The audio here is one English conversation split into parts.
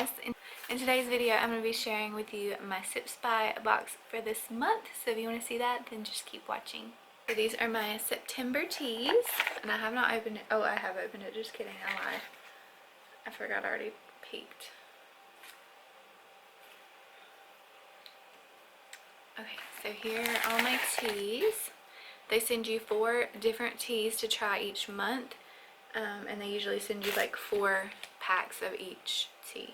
Jess. In today's video, I'm going to be sharing with you my Sips by box for this month. So if you want to see that, then just keep watching. So these are my September teas, and I have not opened it. Oh, I have opened it. Just kidding. I lied. I forgot I already peeked. Okay, so here are all my teas. They send you 4 different teas to try each month, and they usually send you like 4 packs of each tea.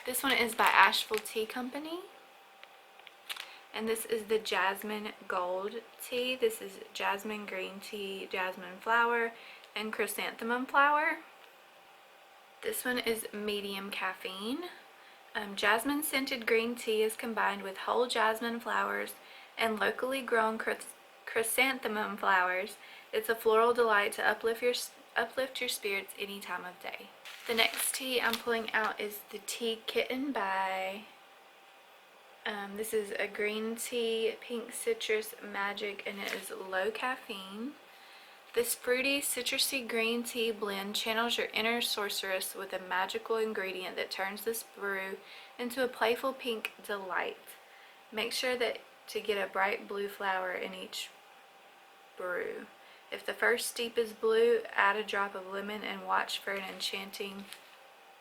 This one is by Asheville Tea Company, and this is the Jasmine Gold tea. This is jasmine green tea, jasmine flower, and chrysanthemum flower. This one is medium caffeine. Jasmine scented green tea is combined with whole jasmine flowers and locally grown chrysanthemum flowers. It's a floral delight to uplift your spirits any time of day. The next tea I'm pulling out is the Tea Kitten by, this is a green tea, pink citrus magic, and it is low caffeine. This fruity, citrusy green tea blend channels your inner sorceress with a magical ingredient that turns this brew into a playful pink delight. Make sure to get a bright blue flower in each brew. If the first steep is blue, add a drop of lemon and watch for an enchanting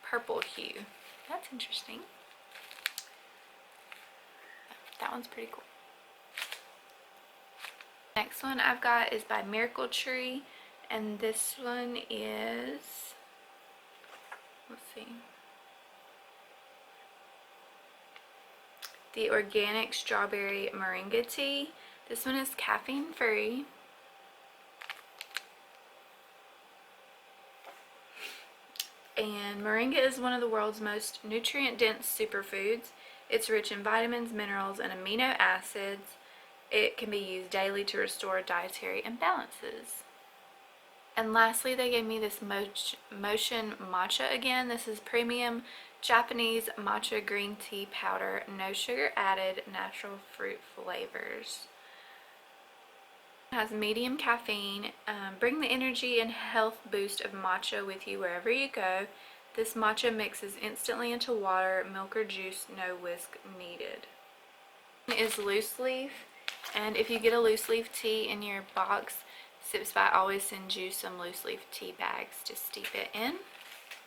purple hue. That's interesting. That one's pretty cool. Next one I've got is by Miracle Tree, and this one is, let's see, the Organic Strawberry Moringa Tea. This one is caffeine free. And moringa is one of the world's most nutrient-dense superfoods. It's rich in vitamins, minerals, and amino acids. It can be used daily to restore dietary imbalances. And lastly, they gave me this Motion Matcha again. This is premium Japanese matcha green tea powder, no sugar added, natural fruit flavors. It has medium caffeine. Bring the energy and health boost of matcha with you wherever you go. This matcha mixes instantly into water, milk, or juice, no whisk needed. It is loose leaf, and if you get a loose leaf tea in your box, Sips by always sends you some loose leaf tea bags to steep it in.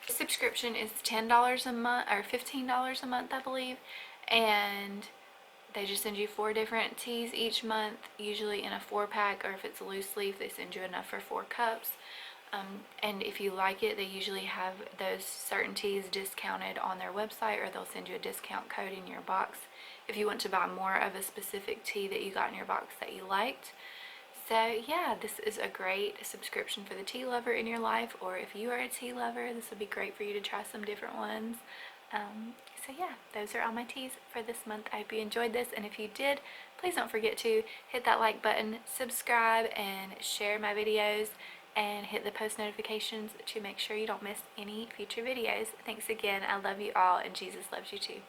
The subscription is $10 a month, or $15 a month, I believe, and they just send you 4 different teas each month, usually in a 4-pack, or if it's a loose leaf, they send you enough for 4 cups. And if you like it, they usually have those certain teas discounted on their website, or they'll send you a discount code in your box if you want to buy more of a specific tea that you got in your box that you liked. So yeah, this is a great subscription for the tea lover in your life, or if you are a tea lover, this would be great for you to try some different ones. So yeah, those are all my teas for this month. I hope you enjoyed this, and if you did, please don't forget to hit that like button, subscribe, and share my videos, and hit the post notifications to make sure you don't miss any future videos. Thanks again. I love you all, and Jesus loves you too.